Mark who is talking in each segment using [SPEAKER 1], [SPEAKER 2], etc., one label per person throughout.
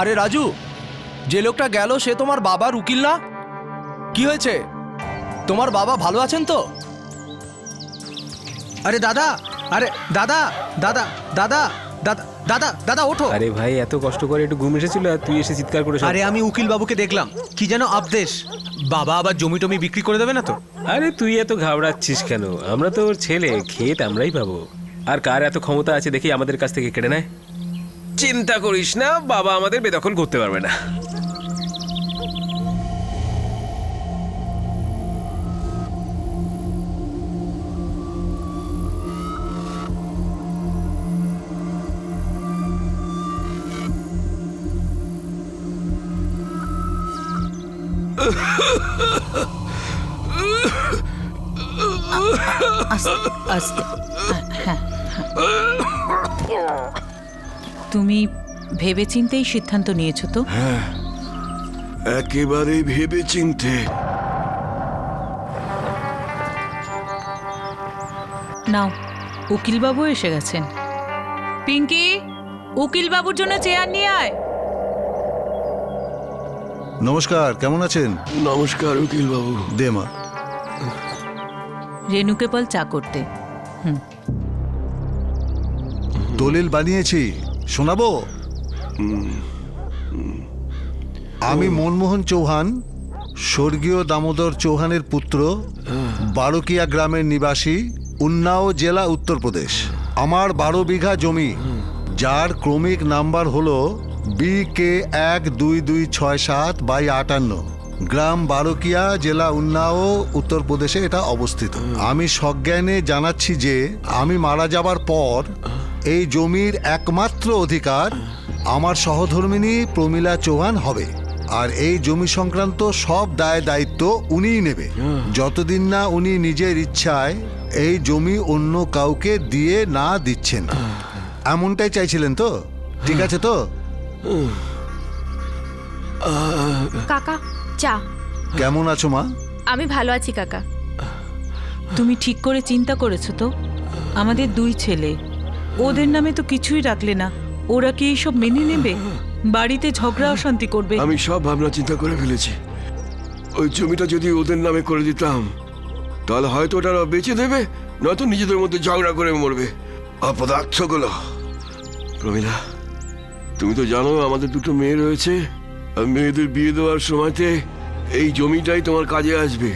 [SPEAKER 1] আরে রাজু, যে লোকটা গেল সে তোমার বাবার উকিল না? কি হয়েছে? তোমার বাবা ভালো আছেন তো?
[SPEAKER 2] আরে দাদা, আরে দাদা দাদা দাদা দাদা দাদা দাদা ওঠো।
[SPEAKER 3] আরে ভাই, এত কষ্ট করে একটু ঘুম এসেছিল আর তুই এসে চিৎকার করে
[SPEAKER 2] আরে আমি উকিল বাবুকে দেখলাম, কি যেন আবদেশ। বাবা আবার জমি টমি বিক্রি করে দেবে না তো?
[SPEAKER 3] আরে তুই এত ঘাবড়াচ্ছিস কেন? আমরা তো ওর ছেলে, ক্ষেত আমরাই পাবো। আর কার এত ক্ষমতা আছে দেখি আমাদের কাছ থেকে কেড়ে নেয়? চিন্তা করিস না, বাবা আমাদের বেদখল করতে পারবে না।
[SPEAKER 4] আস্তে। হ্যাঁ, তুমি ভেবেচিন্তেই সিদ্ধান্ত নিয়েছো তো?
[SPEAKER 5] একেবারে ভেবে চিনতে।
[SPEAKER 4] নাও, উকিলবাবু এসে গেছেন। পিঙ্কি, উকিলবাবুর জন্য চেয়ার নিয়ে আয়।
[SPEAKER 6] নমস্কার, কেমন আছেন?
[SPEAKER 5] নমস্কার উকিল বাবু।
[SPEAKER 6] দে মা।
[SPEAKER 4] রেনুকে বল চা করতে।
[SPEAKER 6] দলিল বানিয়েছি, শোনাবো? আমি মনমোহন চৌহান, স্বর্গীয় দামোদর চৌহানের পুত্র, বারোকিয়া গ্রামের নিবাসী, উন্নাও জেলা, উত্তরপ্রদেশ। আমার 12 বিঘা জমি, যার ক্রমিক নাম্বার হলো BK 12267/58, গ্রাম বারোকিয়া, জেলা উন্নাও, উত্তরপ্রদেশে এটা অবস্থিত। আমি সজ্ঞানে জানাচ্ছি যে আমি মারা যাবার পর এই জমির একমাত্র অধিকার আমার সহধর্মিণী প্রমীলা চৌহান হবে, আর এই জমি সংক্রান্ত সব দায় দায়িত্ব উনিই নেবে, যতদিন না উনি নিজের ইচ্ছায় এই জমি অন্য কাউকে দিয়ে না দিচ্ছেন। এমনটাই চাইছিলেন তো? ঠিক আছে তো?
[SPEAKER 7] কাকা চা।
[SPEAKER 6] কেমন আছো মা?
[SPEAKER 7] আমি ভালো আছি কাকা।
[SPEAKER 4] তুমি ঠিক করে চিন্তা করেছো তো? আমাদের 2 ছেলে, ওদের নামে তো কিছুই রাখলে না। ওরা কি এইসব মেনে নেবে? বাড়িতে ঝগড়া অশান্তি করবে।
[SPEAKER 5] আমি সব ভাবনা চিন্তা করে ফেলেছি। ওই জমিটা যদি ওদের নামে করে দিতাম, তাহলে হয়তো ওটা ওরা বেচে দেবে, নয়তো নিজেদের মধ্যে ঝগড়া করে মরবে। অপদার্থগুলো। প্রমীলা, তুমি তো জানো আমাদের 2টো মেয়ে রয়েছে, আর মেয়েদের বিয়ে দেওয়ার সময়তে এই জমিটাই তোমার কাজে আসবে।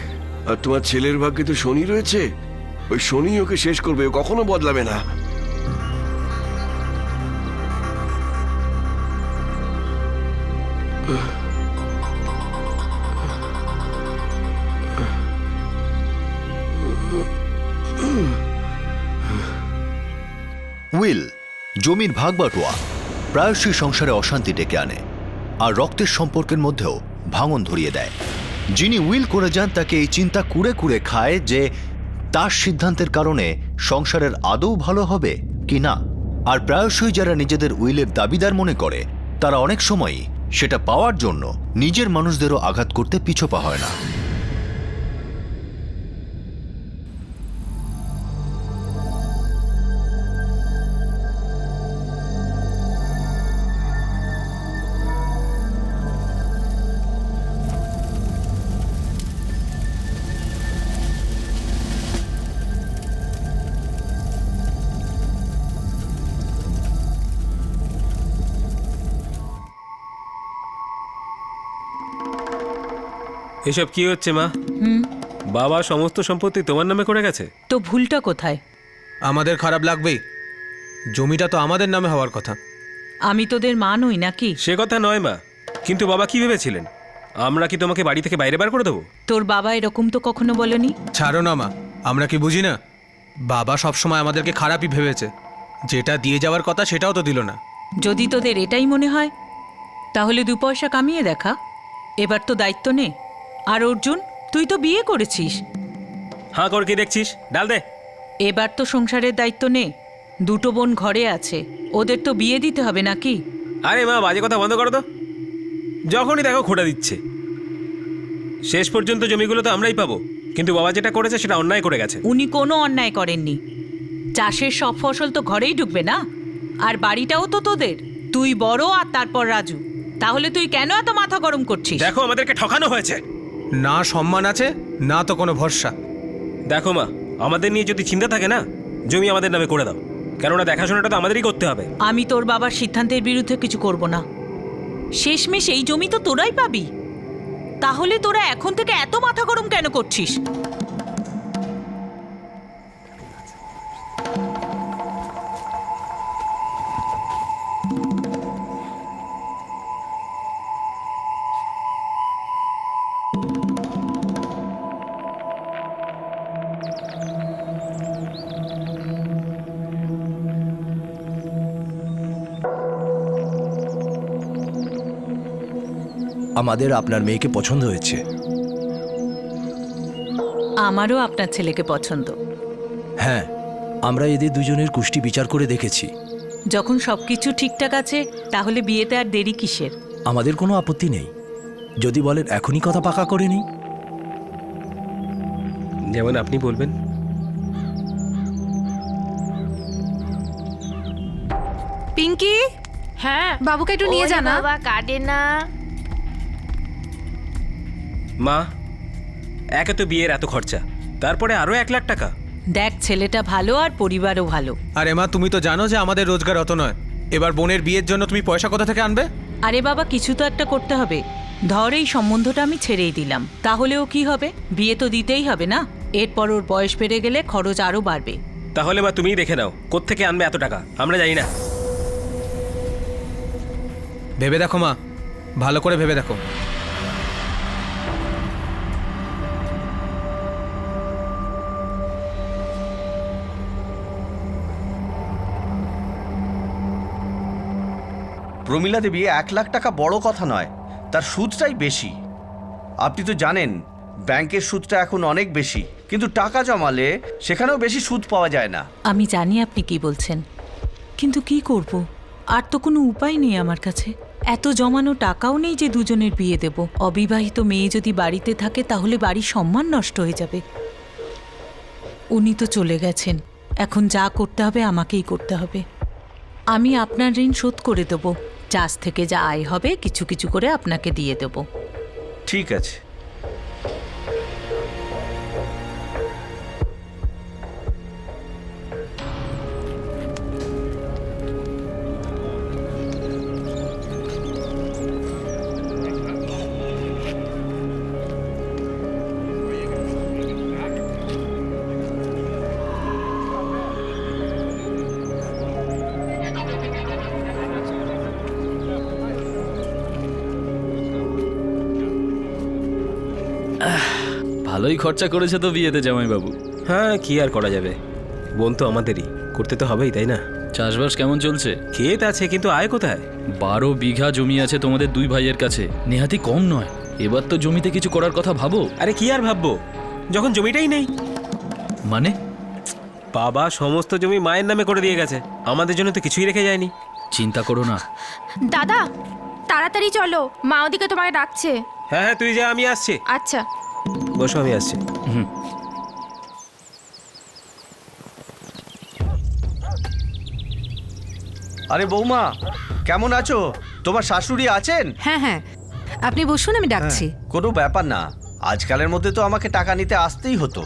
[SPEAKER 5] আর তোমার ছেলের ভাগ্যে তো শনি রয়েছে, ওই শনি ওকে শেষ করবে, ও কখনো বদলাবে না।
[SPEAKER 8] উইল, জমির ভাগ বাটোয়া প্রায়শই সংসারে অশান্তি ডেকে আনে, আর রক্তের সম্পর্কের মধ্যেও ভাঙন ধরিয়ে দেয়। যিনি উইল করে যান তাকে এই চিন্তা কুড়ে কুড়ে খায় যে তার সিদ্ধান্তের কারণে সংসারের আদৌ ভালো হবে কি না। আর প্রায়শই যারা নিজেদের উইলের দাবিদার মনে করে, তারা অনেক সময়ই সেটা পাওয়ার জন্য নিজের মানুষদেরও আঘাত করতে পিছপা হয় না।
[SPEAKER 3] এসব কি হচ্ছে মা? বাবা সমস্ত সম্পত্তি তোমার নামে করে গেছে।
[SPEAKER 4] তো ভুলটা কোথায়?
[SPEAKER 2] আমাদের খারাপ লাগবেই, জমিটা তো আমাদের নামে হওয়ার কথা।
[SPEAKER 4] আমি তোদের মা নই নাকি?
[SPEAKER 3] সে কথা নয় মা, কিন্তু বাবা কি ভেবেছিলেন? আমরা কি তোমাকে বাড়ি থেকে বাইরে বার করে দেবো?
[SPEAKER 4] তোর বাবা এরকম তো কখনো বলেনি।
[SPEAKER 2] ছাড়ো না মা, আমরা কি বুঝি না? বাবা সবসময় আমাদেরকে খারাপই ভেবেছে, যেটা দিয়ে যাওয়ার কথা সেটাও তো দিল না।
[SPEAKER 4] যদি তোদের এটাই মনে হয়, তাহলে 2 পয়সা কামিয়ে দেখা। এবার তো দায়িত্ব নে। আর অর্জুন, তুই তো বিয়ে করেছিস।
[SPEAKER 3] হাঁ কর কি দেখছিস? ডাল দে।
[SPEAKER 4] এবার তো সংসারের দায়িত্ব নে। 2টো বোন ঘরে আছে, ওদের তো বিয়ে দিতে হবে নাকি?
[SPEAKER 3] আরে মা, বাজে কথা বন্ধ করো তো। যখনই দেখো খোঁটা দিচ্ছে। শেষ পর্যন্ত জমিগুলো তো আমরাই পাবো, কিন্তু বাবা যেটা করেছে সেটা অন্যায় করে গেছে।
[SPEAKER 4] উনি কোনো অন্যায় করেননি। চাষের সব ফসল তো ঘরেই ঢুকবে না, আর বাড়িটাও তো তোদের। তুই বড় আর তারপর রাজু। তাহলে তুই কেন এত মাথা গরম করছিস?
[SPEAKER 3] দেখো আমাদেরকে ঠকানো হয়েছে।
[SPEAKER 2] না সম্মান আছে, না তো কোনো ভরসা।
[SPEAKER 3] দেখো মা, আমাদের নিয়ে যদি চিন্তা থাকে না, জমি আমাদের নামে করে দাও, কেননা দেখাশোনাটা তো আমাদেরই করতে হবে।
[SPEAKER 4] আমি তোর বাবার সিদ্ধান্তের বিরুদ্ধে কিছু করব না। শেষমেশ এই জমি তো তোরাই পাবি। তাহলে তোরা এখন থেকে এত মাথা গরম কেন করছিস?
[SPEAKER 1] আমাদের আপনার মেয়েকে পছন্দ হয়েছে।
[SPEAKER 4] আমারও আপনার ছেলেকে পছন্দ।
[SPEAKER 1] হ্যাঁ, আমরা এদের দুজনের কুষ্টি বিচার করে দেখেছি।
[SPEAKER 4] যখন সবকিছু ঠিকঠাক আছে তাহলে বিয়েতে আর দেরি কিসের?
[SPEAKER 1] আমাদের কোনো আপত্তি নেই, যদি বলেন এখনই কথা পাকা করে নিই।
[SPEAKER 3] যেমন আপনি বলবেন।
[SPEAKER 7] পিঙ্কি,
[SPEAKER 9] হ্যাঁ
[SPEAKER 7] বাবুকে একটু নিয়ে
[SPEAKER 9] ওরে
[SPEAKER 7] যা না।
[SPEAKER 9] বাবা কাটে না।
[SPEAKER 3] মা, একে তো বিয়ের এত খরচা, তারপরে আরো 1 লাখ টাকা।
[SPEAKER 4] দেখ, ছেলেটা ভালো আর পরিবারও ভালো।
[SPEAKER 2] আরে মা, তুমি তো জানো যে আমাদের রোজগার অত নয়। এবার বোনের বিয়ের জন্য তুমি পয়সা কোথা থেকে আনবে?
[SPEAKER 4] আরে বাবা, কিছু তো একটা করতে হবে। ধর এই সম্বন্ধটা আমি ছেড়েই দিলাম, তাহলেও কি হবে? বিয়ে তো দিতেই হবে না? এরপর ওর বয়স বেড়ে গেলে খরচ আরো বাড়বে।
[SPEAKER 3] তাহলে মা তুমিই দেখে নাও, কোত্থেকে আনবে এত টাকা, আমরা জানি না।
[SPEAKER 2] ভেবে দেখো মা, ভালো করে ভেবে দেখো।
[SPEAKER 8] প্রমীলা দেবী, 1 লাখ টাকা বড় কথা নয়, তার সুদটাই বেশি। আপনি তো জানেন ব্যাংকের সুদটা এখন অনেক বেশি, কিন্তু টাকা জমালে সেখানেও বেশি সুদ পাওয়া যায় না।
[SPEAKER 4] আমি জানি আপনি কি বলছেন, কিন্তু কি করব? আর তো কোনো উপায় নেই আমার কাছে। এত জমানো টাকাও নেই যে দুজনের বিয়ে দেব। অবিবাহিত মেয়ে যদি বাড়িতে থাকে তাহলে বাড়ির সম্মান নষ্ট হয়ে যাবে। উনি তো চলে গেছেন, এখন যা করতে হবে আমাকেই করতে হবে। আমি আপনার ঋণ শোধ করে দেব। চাষ থেকে যা আয় হবে কিছু কিছু করে আপনাকে দিয়ে দেব।
[SPEAKER 8] ঠিক আছে।
[SPEAKER 10] ভালোই খরচা করেছে তো বিয়েতে জামাইবাবু।
[SPEAKER 3] হ্যাঁ, কি আর করা যাবে, বোন তো আমাদেরই, করতে তো হবেই, তাই না?
[SPEAKER 10] চাষবাস কেমন চলছে?
[SPEAKER 3] ক্ষেত আছে কিন্তু আয় কোথায়?
[SPEAKER 10] 12 বিঘা জমি আছে তোমাদের 2 ভাইয়ের কাছে, নেহাতি কম নয়। এবার তো জমিতে কিছু করার কথা ভাবো।
[SPEAKER 3] আরে কি আর ভাববো, যখন জমিটাই নেই।
[SPEAKER 10] মানে?
[SPEAKER 3] বাবা সমস্ত জমি মায়ের নামে করে দিয়ে গেছে, আমাদের জন্য তো কিছুই রেখে যায়নি।
[SPEAKER 10] চিন্তা করো না।
[SPEAKER 7] দাদা, তাড়াতাড়ি চলো, মা ওদিকে তোমাকে ডাকছে।
[SPEAKER 3] হ্যাঁ হ্যাঁ, তুই যা, আমি আসছি।
[SPEAKER 7] আচ্ছা।
[SPEAKER 3] বসো, আমি আসছি।
[SPEAKER 8] আরে বৌমা, কেমন আছো? তোমার শাশুড়ি আছেন?
[SPEAKER 9] হ্যাঁ হ্যাঁ, আপনি বসুন, আমি ডাকছি।
[SPEAKER 8] কোনো ব্যাপার না, আজকালের মধ্যে তো আমাকে টাকা নিতে আসতেই হতো,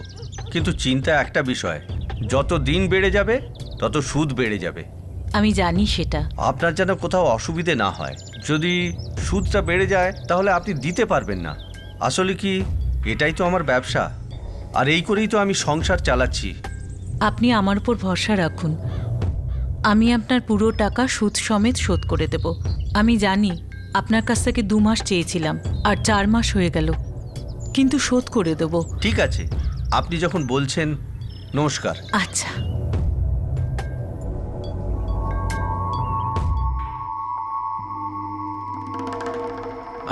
[SPEAKER 8] কিন্তু চিন্তা একটা বিষয়, যত দিন বেড়ে যাবে তত সুদ বেড়ে যাবে।
[SPEAKER 4] আমি জানি সেটা।
[SPEAKER 8] আপনার যেন কোথাও অসুবিধে না হয়। যদি সুদটা বেড়ে যায় তাহলে আপনি দিতে পারবেন না। আসলে কি, এটাই তো আমার ব্যবসা, আর এই করেই তো আমি সংসার চালাচ্ছি।
[SPEAKER 4] আপনি আমার উপর ভরসা রাখুন, আমি আপনার পুরো টাকা সুদ সমেত শোধ করে দেব। আমি জানি আপনার কাছ থেকে 2 মাস চেয়েছিলাম, আর 4 মাস হয়ে গেল, কিন্তু শোধ করে দেব।
[SPEAKER 8] ঠিক আছে, আপনি যখন বলছেন। নমস্কার।
[SPEAKER 4] আচ্ছা।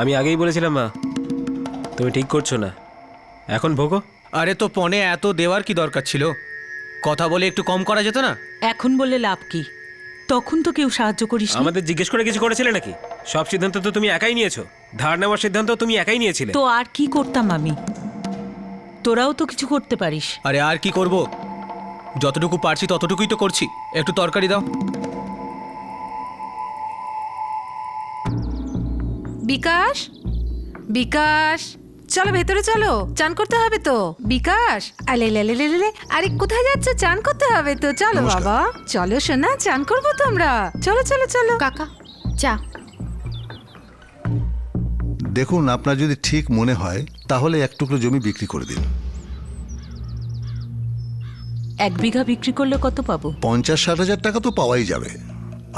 [SPEAKER 3] আমি আগেই বলেছিলাম মা, তুমি ঠিক করছো না, এখন ভোগো।
[SPEAKER 2] আরে তো পনে এত দেওয়ার কি দরকার ছিল? কথা বলে একটু কম করা যেত না?
[SPEAKER 4] এখন বলে লাভ কি? তখন তো কেউ সাহায্য করিস।
[SPEAKER 3] আমাদের জিজ্ঞেস করে কিছু করেছিলে নাকি? সব সিদ্ধান্ত তো তুমি একাই নিয়েছো, ধার নেওয়ার সিদ্ধান্ত তুমি একাই নিয়েছিলে।
[SPEAKER 4] তো আর কি করতাম আমি? তোরাও তো কিছু করতে পারিস।
[SPEAKER 2] আরে আর কি করব, যতটুকু পারছি ততটুকুই তো করছি। একটু তরকারি দাও।
[SPEAKER 9] বিকাশ, বিকাশ, চলো ভেতরে চলো, চান করতে হবে তো। বিকাশ, আলে লে লে লে, আরে কোথায় যাচ্ছ? চান করতে হবে তো, চলো
[SPEAKER 6] নমস্কার।
[SPEAKER 9] বাবা, চলো সোনা, চান করবো তো আমরা। চলো চলো চলো।
[SPEAKER 7] কাকা চা।
[SPEAKER 6] দেখুন, আপনার যদি ঠিক মনে হয় তাহলে এক টুকরো জমি বিক্রি করে দিন।
[SPEAKER 4] 1 বিঘা বিক্রি করলে কত পাবো?
[SPEAKER 6] 50-60 হাজার টাকা তো পাওয়াই যাবে,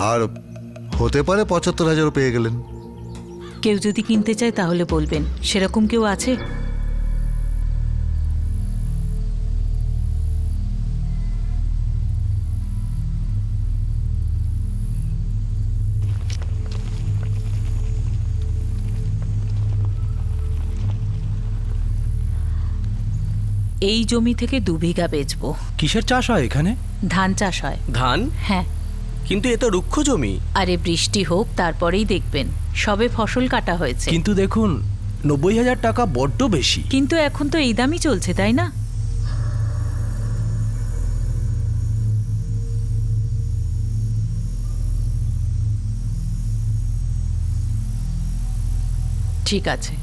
[SPEAKER 6] আর হতে পারে 75,000ও পেয়ে গেলেন।
[SPEAKER 4] কেউ যদি কিনতে চায় তাহলে বলবেন, সেরকম কেউ আছে? এই জমি থেকে 2 বিঘা বেচবো।
[SPEAKER 1] কিসের চাষ হয় এখানে?
[SPEAKER 4] ধান চাষ হয়।
[SPEAKER 1] ধান?
[SPEAKER 4] হ্যাঁ।
[SPEAKER 1] কিন্তু এ তো রুক্ষ জমি।
[SPEAKER 4] আরে বৃষ্টি হোক, তারপরেই দেখবেন। সবে ফসল কাটা হয়েছে।
[SPEAKER 1] কিন্তু দেখুন, 90,000 টাকা বড্ড বেশি।
[SPEAKER 4] কিন্তু এখন তো এই দামই চলছে, তাই না? ঠিক আছে,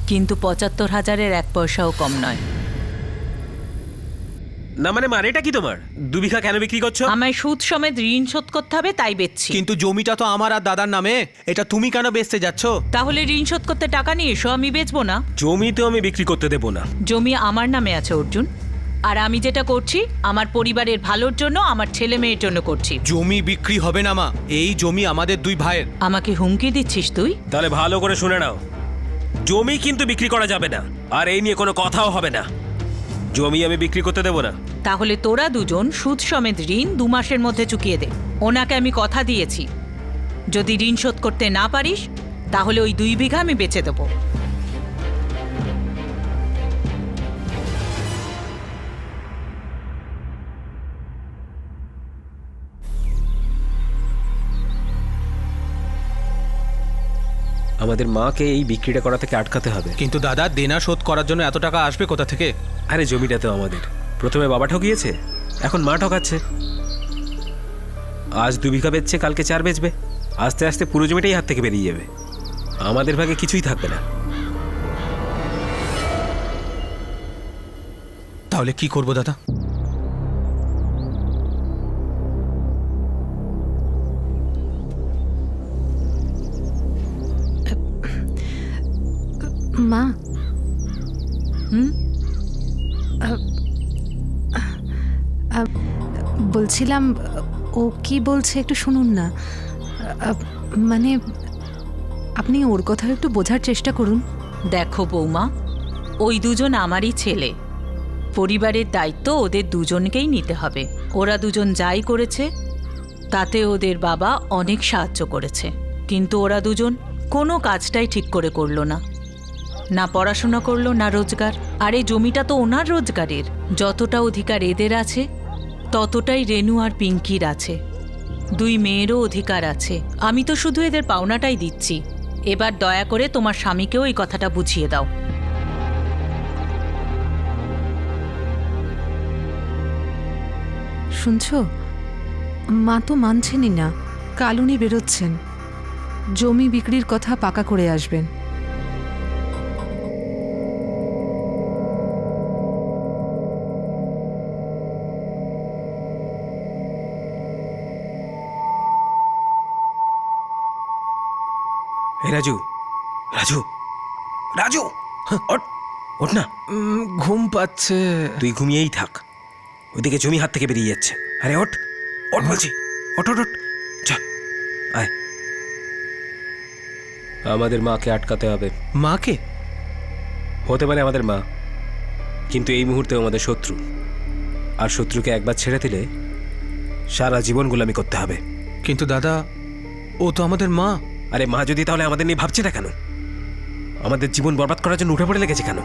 [SPEAKER 4] কিন্তু 75,000-এর 1 পয়সাও কম নয়।
[SPEAKER 3] না মানে মানেটা কি তোমার? 2 বিঘা কেন বিক্রি করছো?
[SPEAKER 4] আমায় সুদ সমেত ঋণ শোধ করতে হবে, তাই বেচছি।
[SPEAKER 2] কিন্তু জমিটা তো আমার আর দাদার নামে, এটা তুমি কেন বেচতে যাচ্ছ?
[SPEAKER 4] তাহলে ঋণ শোধ করতে টাকা নিয়ে এসো, আমি বেচবো না।
[SPEAKER 3] জমি তো আমি বিক্রি করতে দেবো না।
[SPEAKER 4] জমি আমার নামে আছে অর্জুন, আর আমি যেটা করছি আমার পরিবারের ভালোর জন্য, আমার ছেলে মেয়ের জন্য করছি।
[SPEAKER 2] জমি বিক্রি হবে না মা, এই জমি আমাদের 2 ভাইয়ের।
[SPEAKER 4] আমাকে হুমকি দিচ্ছিস তুই?
[SPEAKER 3] তাহলে ভালো করে শুনে নাও, জমি কিন্তু বিক্রি করা যাবে না, আর এই নিয়ে কোনো কথাও হবে না। জমি আমি বিক্রি করতে দেবো না।
[SPEAKER 4] তাহলে তোরা দুজন সুদ সমেত ঋণ 2 মাসের মধ্যে চুকিয়ে দে। ওনাকে আমি কথা দিয়েছি, যদি ঋণ শোধ করতে না পারিস তাহলে ওই 2 বিঘা আমি বেচে দেবো।
[SPEAKER 3] আমাদের মাকে এই বিক্রিটা করা থেকে আটকাতে হবে।
[SPEAKER 2] কিন্তু দাদা, দেনা শোধ করার জন্য এত টাকা আসবে কোথা থেকে?
[SPEAKER 3] আরে জমিটা তো আমাদের। প্রথমে বাবা ঠকিয়েছে, এখন মা ঠকাচ্ছে। আজ 2 বিঘা বেচছে, কালকে 4 বেচবে, আস্তে আস্তে পুরো জমিটাই হাত থেকে বেরিয়ে যাবে। আমাদের ভাগে কিছুই থাকবে না।
[SPEAKER 2] তাহলে কি করব দাদা?
[SPEAKER 9] মা, বলছিলাম, ও কি বলছে একটু শুনুন না। মানে আপনি ওর কথা একটু বোঝার চেষ্টা করুন।
[SPEAKER 4] দেখো বৌমা, ওই দুজন আমারই ছেলে, পরিবারের দায়িত্ব ওদের দুজনকেই নিতে হবে। ওরা দুজন যাই করেছে তাতে ওদের বাবা অনেক সাহায্য করেছে, কিন্তু ওরা দুজন কোনো কাজটাই ঠিক করে করলো না। না পড়াশোনা করলো, না রোজগার। আর এই জমিটা তো ওনার রোজগারের। যতটা অধিকার এদের আছে ততটাই রেনু আর পিঙ্কির আছে। 2 মেয়েরও অধিকার আছে। আমি তো শুধু এদের পাওনাটাই দিচ্ছি। এবার দয়া করে তোমার স্বামীকেও এই কথাটা বুঝিয়ে দাও।
[SPEAKER 9] শুনছো, মা তো মানছেনই না। কাল উনি বেরোচ্ছেন, জমি বিক্রির কথা পাকা করে আসবেন।
[SPEAKER 3] এই রাজু, রাজু, রাজু, ওঠ, ওঠ না।
[SPEAKER 1] ঘুম পাচ্ছে।
[SPEAKER 3] তুই ঘুমিয়েই থাক, ওইদিকে জমি হাত থেকে বেরিয়ে যাচ্ছে। আরে ওঠ, ওঠ বলছি, ওঠ ওঠ ওঠ, যা, আয়। আমাদের মাকে আটকাতে হবে।
[SPEAKER 2] মাকে?
[SPEAKER 3] হতে পারে আমাদের মা, কিন্তু এই মুহূর্তে আমাদের শত্রু। আর শত্রুকে একবার ছেড়ে দিলে সারা জীবন গোলামি করতে হবে।
[SPEAKER 2] কিন্তু দাদা, ও তো আমাদের মা।
[SPEAKER 3] আরে মা যদি, তাহলে আমাদের নিয়ে ভাবছে না কেন? আমাদের জীবন বরবাদ করার জন্য উঠে পড়ে লেগেছে কেন?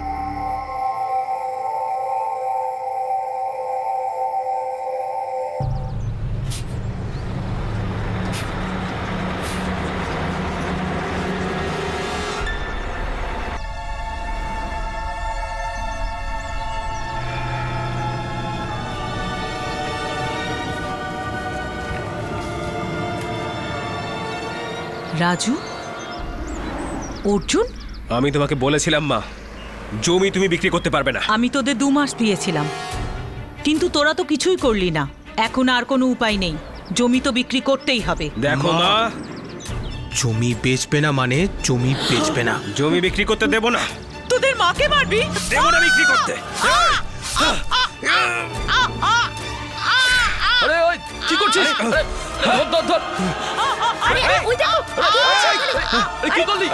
[SPEAKER 4] রাজু, অর্জুন,
[SPEAKER 3] আমি তোমাকে বলেছিলাম মা, জমি তুমি বিক্রি করতে পারবে না।
[SPEAKER 4] আমি তোদের 2 মাস দিয়েছিলাম, কিন্তু তোরা তো কিছুই করলি না। এখন আর কোনো উপায় নেই, জমি তো বিক্রি করতেই হবে।
[SPEAKER 3] দেখো মা,
[SPEAKER 2] জমি বেচবে না মানে জমি বেচবে না।
[SPEAKER 3] জমি বিক্রি করতে দেব না।
[SPEAKER 4] তোদের মাকে মারবি?
[SPEAKER 3] দেব না বিক্রি করতে।
[SPEAKER 10] আরে ওই কি করছিস? ধর ধর ধর।
[SPEAKER 7] আরে আরে, ওই দেখো কি হচ্ছে এখানে?
[SPEAKER 10] এই, কি করলি?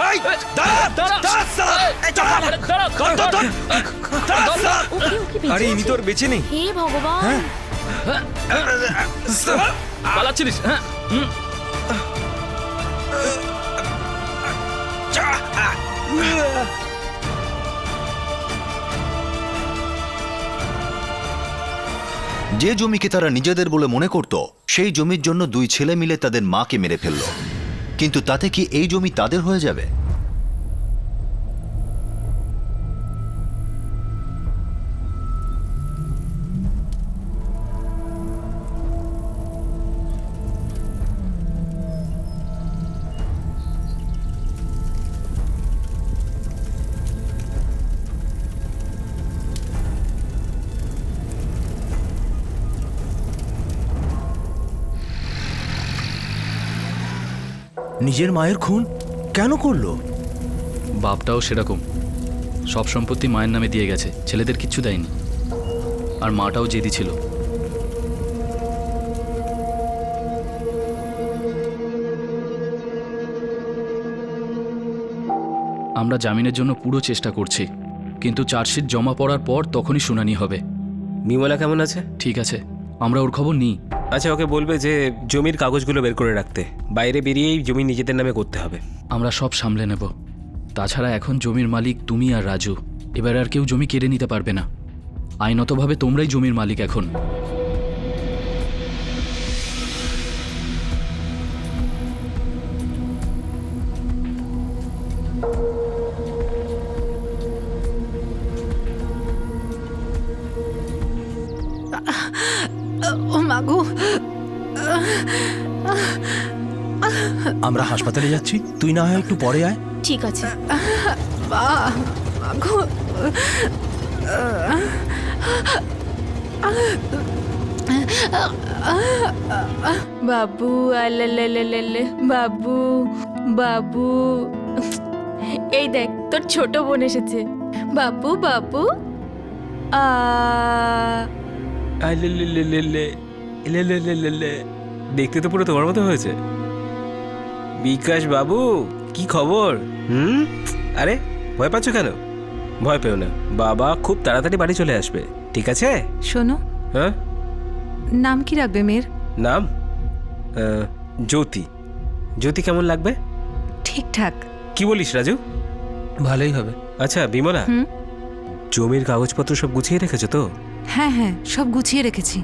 [SPEAKER 7] ওকে ওকে বেঁচে
[SPEAKER 3] আরে ইনি
[SPEAKER 7] আছে।
[SPEAKER 3] তোর বেঁচে নেই।
[SPEAKER 7] হে ভগবান।
[SPEAKER 10] পালাচ্ছিলিস? হ্যাঁ।
[SPEAKER 8] যে জমিকে তারা নিজেদের বলে মনে করত, সেই জমির জন্য 2 ছেলে মিলে তাদের মাকে মেরে ফেলল। কিন্তু তাতে কি এই জমি তাদের হয়ে যাবে?
[SPEAKER 1] নিজের মায়ের খুন কেন করলো?
[SPEAKER 10] বাপটাও সেরকম, সব সম্পত্তি মায়ের নামে দিয়ে গেছে, ছেলেদের কিচ্ছু দেয়নি। আর মাটাও জেদি ছিল। আমরা জামিনের জন্য পুরো চেষ্টা করছি, কিন্তু চার্জশিট জমা পড়ার পর তখনই শুনানি হবে।
[SPEAKER 3] বিমলা কেমন আছে?
[SPEAKER 10] ঠিক আছে, আমরা ওর খবর নিই।
[SPEAKER 3] আচ্ছা, ওকে বলবে যে জমির কাগজগুলো বের করে রাখতে। বাইরে বেরিয়েই জমি নিজেদের নামে করতে হবে।
[SPEAKER 10] আমরা সব সামলে নেব। তাছাড়া এখন জমির মালিক তুমি আর রাজু, এবার আর কেউ জমি কেড়ে নিতে পারবে না। আইনতভাবে তোমরাই জমির মালিক এখন।
[SPEAKER 9] ও মাগো,
[SPEAKER 1] আমরা হাসপাতালে যাচ্ছি, তুই না হয় একটু পরে আয়।
[SPEAKER 7] ঠিক আছে।
[SPEAKER 9] মাগো।
[SPEAKER 7] বাবু আল্লাহ, বাবু বাবু, এই দেখ তোর ছোট বোন এসেছে। বাবু বাবু আ
[SPEAKER 3] দেখতে তো পুরো তোমার মতো হয়েছে। বিকাশ বাবু, কি খবর? আরে ভয় পাচ্ছ কেন? ভয় পেও না, বাবা খুব তাড়াতাড়ি বাড়ি চলে আসবে, ঠিক আছে?
[SPEAKER 9] শোনো,
[SPEAKER 3] হ্যাঁ,
[SPEAKER 9] নাম কি রাখবে মেয়ের?
[SPEAKER 3] নাম জ্যোতি। জ্যোতি কেমন লাগবে?
[SPEAKER 9] ঠিকঠাক।
[SPEAKER 3] কি বলিস রাজু?
[SPEAKER 2] ভালোই হবে।
[SPEAKER 3] আচ্ছা বিমলা, জমির কাগজপত্র সব গুছিয়ে রেখেছো তো?
[SPEAKER 9] হ্যাঁ হ্যাঁ, সব গুছিয়ে রেখেছি।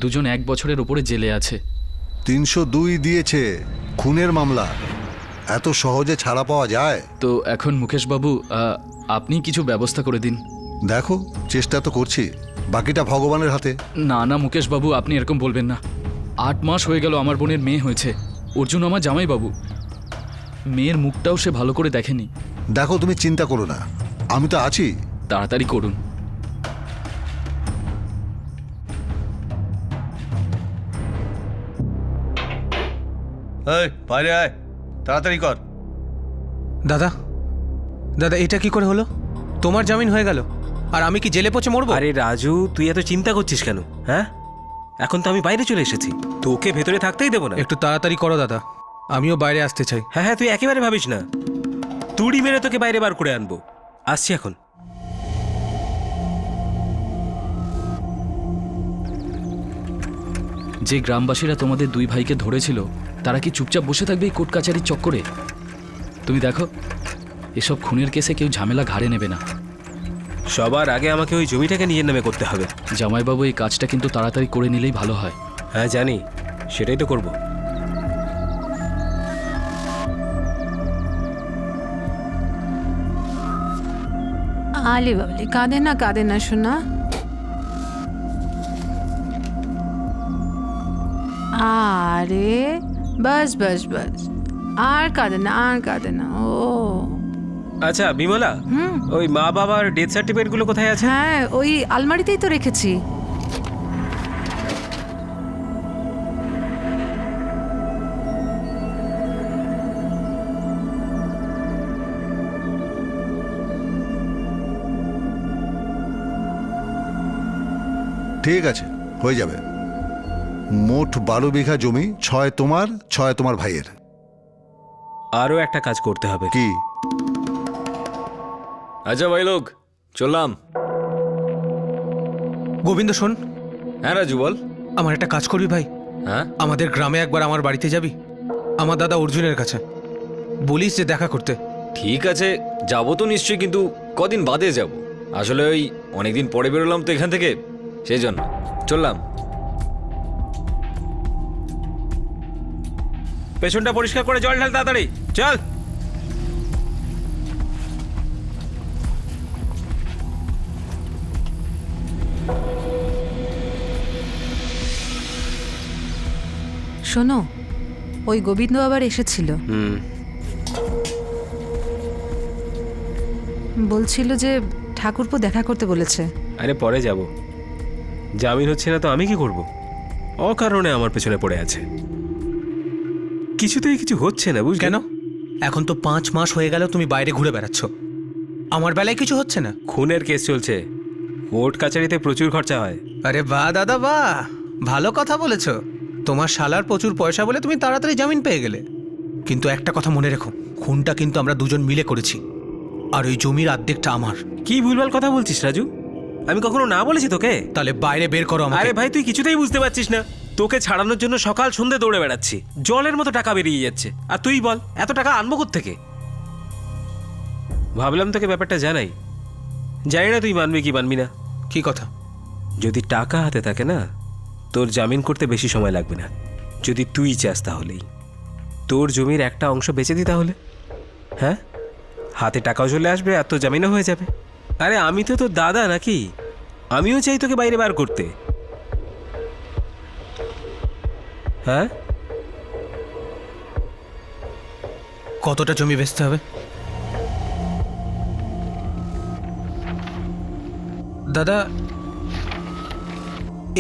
[SPEAKER 10] দুজন 1 বছরের উপরে জেলে আছে।
[SPEAKER 6] 302 দিয়েছে, খুনের মামলা। এত সহজে ছাড়া পাওয়া যায়?
[SPEAKER 10] তো এখন মুকেশবাবু, আপনি কিছু ব্যবস্থা করে দিন।
[SPEAKER 6] দেখো, চেষ্টা তো করছি, বাকিটা ভগবানের হাতে।
[SPEAKER 10] না না মুকেশবাবু, আপনি এরকম বলবেন না। 8 মাস হয়ে গেল আমার বোনের মেয়ে হয়েছে। অর্জুন আমার জামাইবাবু, মেয়ের মুখটাও সে ভালো করে দেখেনি।
[SPEAKER 6] দেখো, তুমি চিন্তা করো না, আমি তো আছি।
[SPEAKER 10] তাড়াতাড়ি করুন।
[SPEAKER 1] বাইরে আয়, তাড়াতাড়ি কর।
[SPEAKER 2] দাদা, দাদা, এটা কি করে হলো? তোমার জামিন হয়ে গেল আর আমি কি জেলে পচে মরবো?
[SPEAKER 3] আরে রাজু, তুই এত চিন্তা করছিস কেন? হ্যাঁ, এখন তো আমি বাইরে চলে এসেছি, তোকে ভেতরে থাকতেই দেবো না।
[SPEAKER 2] একটু তাড়াতাড়ি করো দাদা, আমিও বাইরে আসতে চাই।
[SPEAKER 3] হ্যাঁ হ্যাঁ, তুই একেবারে ভাবিস না, তুড়ি মেরে তোকে বাইরে বার করে আনবো। আসছি এখন।
[SPEAKER 10] যে গ্রামবাসীরা তোমাদের 2 ভাইকে ধরেছিল, তারা কি চুপচাপ বসে থাকবে এই কোর্ট কাচারির চক্করে? তুমি দেখো, এসব খুনের কেসে কেউ ঝামেলা ঘাড়ে নেবে না।
[SPEAKER 3] সবার আগে আমাকে ওই জমিটাকে নিজের নামে করতে হবে।
[SPEAKER 10] জামাইবাবু, এই কাজটা কিন্তু তাড়াতাড়ি করে নিলেই ভালো হয়।
[SPEAKER 3] হ্যাঁ জানি, সেটাই তো করবো।
[SPEAKER 9] আলে বাবলে, কাঁদে না শোনা। আরে বাস বাস বাস, আর কাঁদে না, আর কাঁদে না। ও
[SPEAKER 3] আচ্ছা বিমলা, ওই মা বাবার ডেথ সার্টিফিকেট গুলো কোথায় আছে?
[SPEAKER 9] হ্যাঁ, ওই আলমারিতেই তো রেখেছি।
[SPEAKER 6] ঠিক আছে, হয়ে যাবে। মোট 12 বিঘা জমি, 6 তোমার 6 তোমার ভাইয়ের।
[SPEAKER 3] আরও একটা কাজ করতে হবে।
[SPEAKER 6] কি?
[SPEAKER 11] আচ্ছা ভাই লোক, চললাম।
[SPEAKER 2] গোবিন্দ শোন,
[SPEAKER 11] হ্যাঁ রাজু বল।
[SPEAKER 2] আমার একটা কাজ করবি ভাই?
[SPEAKER 11] হ্যাঁ
[SPEAKER 2] আমাদের গ্রামে একবার আমার বাড়িতে যাবি, আমার দাদা অর্জুনের কাছে। বলিস যে দেখা করতে।
[SPEAKER 11] ঠিক আছে, যাবো তো নিশ্চয়ই, কিন্তু কদিন বাদে যাব। আসলে ওই অনেকদিন পরে বেরোলাম তো এখান থেকে, সেই জন্য চললাম।
[SPEAKER 3] পেছনটা পরিষ্কার করে জল ঢাল তাড়াতাড়ি, চল।
[SPEAKER 9] শোনো, ওই গোবিন্দ আবার এসেছিল, বলছিল যে ঠাকুরপো দেখা করতে বলেছে।
[SPEAKER 3] আরে পরে যাব, জামিন হচ্ছে না তো আমি কি করব? অকারণে আমার পেছনে পড়ে আছে, কিছুতেই কিছু হচ্ছে না, বুঝ
[SPEAKER 2] কেন? এখন তো 5 মাস হয়ে গেল তুমি বাইরে ঘুরে বেড়াচ্ছ, আমার বেলায় কিছু হচ্ছে না?
[SPEAKER 3] খুনের কেস চলছে, কোর্ট কাছারিতে প্রচুর খরচা হয়।
[SPEAKER 2] আরে বাহ দাদা বাহ, ভালো কথা বলেছো। তোমার শালার প্রচুর পয়সা বলে তুমি তাড়াতাড়ি জামিন পেয়ে গেলে। কিন্তু একটা কথা মনে রেখো, খুনটা কিন্তু আমরা দুজন মিলে করেছি, আর ওই জমির অর্ধেকটা আমার।
[SPEAKER 3] কি ভুলভাল কথা বলছিস রাজু? আমি কখনো না বলেছি তোকে?
[SPEAKER 2] তাহলে বাইরে বের করো আমাকে।
[SPEAKER 3] আরে ভাই, তুই কিছুতেই বুঝতে পারছিস না। তোকে ছাড়ানোর জন্য সকাল সন্ধ্যে দৌড়ে বেড়াচ্ছি, জলের মতো টাকা বেরিয়ে যাচ্ছে, আর তুই বল এত টাকা আনবো কোত্থেকে? ভাবলাম তোকে ব্যাপারটা জানাই, জানি না তুই মানবি কি মানবি না।
[SPEAKER 2] কি কথা?
[SPEAKER 3] যদি টাকা হাতে থাকে না, তোর জামিন করতে বেশি সময় লাগবে না। যদি তুই চাস তাহলেই তোর জমির একটা অংশ বেচে দি তাহলে, হ্যাঁ, হাতে টাকাও চলে আসবে আর তোর জামিনও হয়ে যাবে। আরে আমি তো তোর দাদা নাকি? আমিও চাই তোকে বাইরে বার করতে। হ্যাঁ,
[SPEAKER 2] কতটা জমি বেচতে হবে দাদা?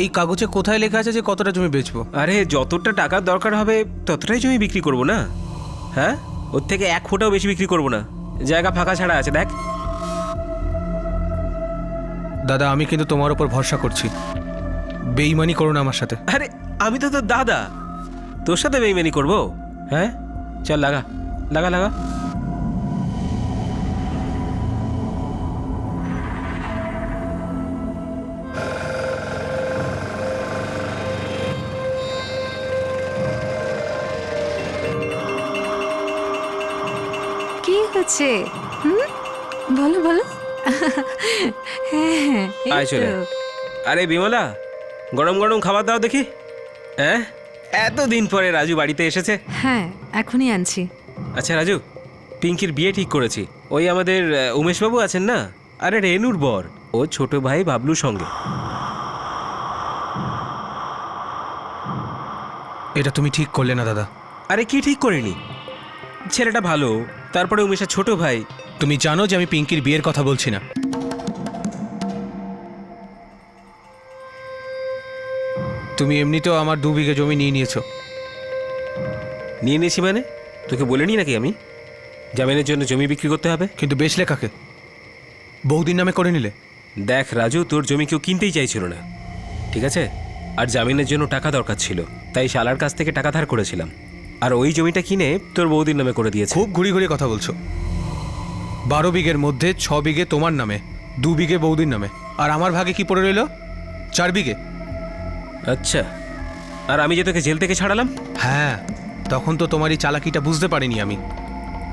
[SPEAKER 2] এই কাগজে কোথায় লেখা আছে যে কতটা জমি বেচবো?
[SPEAKER 3] আরে যতটা টাকার দরকার হবে ততটাই জমি বিক্রি করবো না, হ্যাঁ, ওর থেকে 1 ফুটাও বেশি বিক্রি করবো না। জায়গা ফাঁকা ছাড়া আছে, দেখ।
[SPEAKER 2] দাদা আমি কিন্তু তোমার উপর ভরসা করছি, বেইমানি করো না আমার সাথে।
[SPEAKER 3] আরে আমি তো তোর দাদা, তোর সাথে বেইমানি করবো? হ্যাঁ, চল লাগা লাগা লাগা।
[SPEAKER 9] কি হচ্ছে? বলো বলো। হ্যাঁ, এই
[SPEAKER 3] আয় চলে।
[SPEAKER 9] তো।
[SPEAKER 3] আরে বিমলা, গরম গরম খাবার দাও দেখি। হ্যাঁ, এতদিন পরে রাজু বাড়িতে এসেছে।
[SPEAKER 9] হ্যাঁ, এখনই আনছি।
[SPEAKER 3] আচ্ছা রাজু, পিঙ্কির বিয়ে ঠিক করেছি। ওই আমাদের উমেশবাবু আছেন না, আরে রেনুর বর, ও ছোট ভাই বাবলুর সঙ্গে।
[SPEAKER 2] এটা তুমি ঠিক করলে না দাদা।
[SPEAKER 3] আরে কি ঠিক করিনি? ছেলেটা ভালো, তারপরে উমেশের ছোট ভাই।
[SPEAKER 2] তুমি জানো যে আমি পিঙ্কির বিয়ের কথা বলছি না। তুমি এমনিতেও আমার 2 বিঘে জমি নিয়ে নিয়েছো।
[SPEAKER 3] নিয়ে নিয়েছি মানে? তোকে বলিনি নাকি আমি জামিনের জন্য জমি বিক্রি করতে হবে?
[SPEAKER 2] কিন্তু বেচলে কাকে? বৌদির নামে করে নিলে।
[SPEAKER 3] দেখ রাজু, তোর জমি কেউ কিনতেই চাইছিল না, ঠিক আছে? আর জামিনের জন্য টাকা দরকার ছিল, তাই শালার কাছ থেকে টাকা ধার করেছিলাম, আর ওই জমিটা কিনে তোর বৌদির নামে করে দিয়েছে।
[SPEAKER 2] খুব ঘুরি ঘুরি কথা বলছো। 12 বিঘের মধ্যে 6 বিঘে তোমার নামে, 2 বিঘে বৌদির নামে, আর আমার ভাগে কি পড়ে রইল? 4 বিঘে।
[SPEAKER 3] আচ্ছা, আর আমি যে তোকে জেল থেকে ছাড়ালাম?
[SPEAKER 2] হ্যাঁ, তখন তো তোমার এই চালাকিটা বুঝতে পারিনি আমি,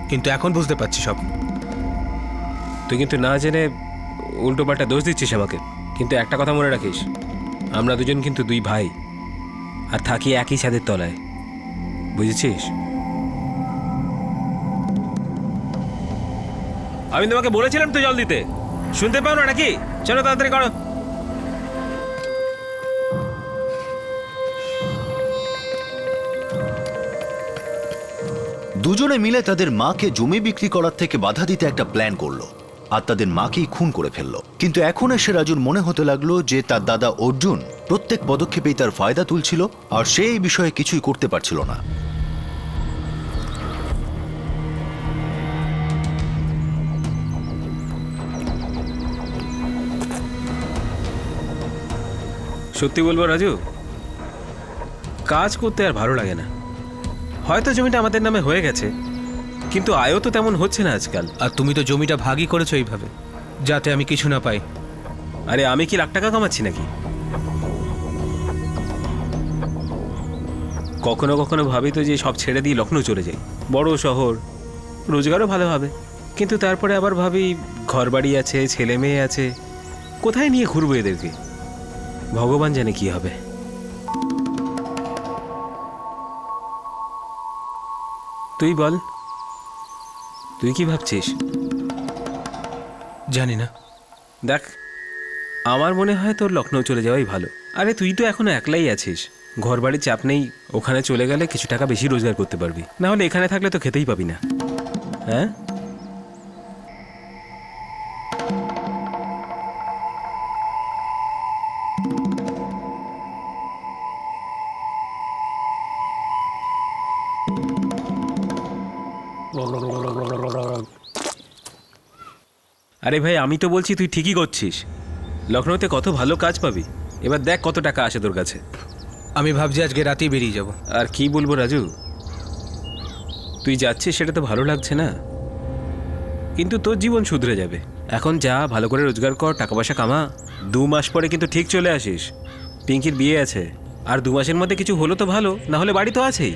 [SPEAKER 2] কিন্তু এখন বুঝতে পারছি সব।
[SPEAKER 3] তুই কিন্তু না জেনে উল্টোপাল্টা দোষ দিচ্ছিস আমাকে। কিন্তু একটা কথা মনে রাখিস, আমরা দুজন কিন্তু 2 ভাই, আর থাকি একই ছাদের তলায়, বুঝেছিস? আমি তোমাকে বলেছিলাম তো জল দিতে, শুনতে পাও না নাকি? চলো তাড়াতাড়ি করো।
[SPEAKER 8] দুজনে মিলে তাদের মাকে জমি বিক্রি করার থেকে বাধা দিতে একটা প্ল্যান করলো আর তাদের মাকেই খুন করে ফেললো। কিন্তু এখন এসে রাজুর মনে হতে লাগলো যে তার দাদা অর্জুন প্রত্যেক পদক্ষেপেই তার ফায়দা তুলছিল আর সে এই বিষয়ে কিছুই করতে পারছিল না।
[SPEAKER 3] সত্যি বলবো রাজু, কাজ করতে আর ভালো লাগে না। হয়তো জমিটা আমাদের নামে হয়ে গেছে, কিন্তু আয়ও তো তেমন হচ্ছে না আজকাল।
[SPEAKER 2] আর তুমি তো জমিটা ভাগই করেছো এইভাবে, যাতে আমি কিছু না পাই।
[SPEAKER 3] আরে আমি কি লাখ টাকা কামাচ্ছি নাকি? কখনো কখনো ভাবি তো যে সব ছেড়ে দিয়ে লখনৌ চলে যাই, বড় শহর, রোজগারও ভালো হবে। কিন্তু তারপরে আবার ভাবি ঘরবাড়ি আছে, ছেলে মেয়ে আছে, কোথায় নিয়ে ঘুরবো এদেরকে? ভগবান জানে কি হবে। তুই বল, তুই কি ভাবছিস?
[SPEAKER 2] জানি না।
[SPEAKER 3] দেখ, আমার মনে হয় তোর লখনৌ চলে যাওয়াই ভালো। আরে তুই তো এখনো একলাই আছিস, ঘরবাড়ির চাপ নেই। ওখানে চলে গেলে কিছু টাকা বেশি রোজগার করতে পারবি, না হলে এখানে থাকলে তো খেতেই পাবি না। হ্যাঁ, আরে ভাই, আমি তো বলছি তুই ঠিকই করছিস। লখনৌতে কত ভালো কাজ পাবি। এবার দেখ কত টাকা আসে তোর কাছে।
[SPEAKER 2] আমি ভাবছি আজকে রাতেই বেরিয়ে যাব।
[SPEAKER 3] আর কি বলবো রাজু, তুই যাচ্ছিস সেটা তো ভালো লাগছে না, কিন্তু তোর জীবন শুধরে যাবে। এখন যা, ভালো করে রোজগার কর, টাকা পয়সা কামা। 2 মাস পরে কিন্তু ঠিক চলে আসিস। পিঙ্কির বিয়ে আছে, আর 2 মাসের মধ্যে কিছু হলো তো ভালো, না হলে বাড়ি তো আছেই।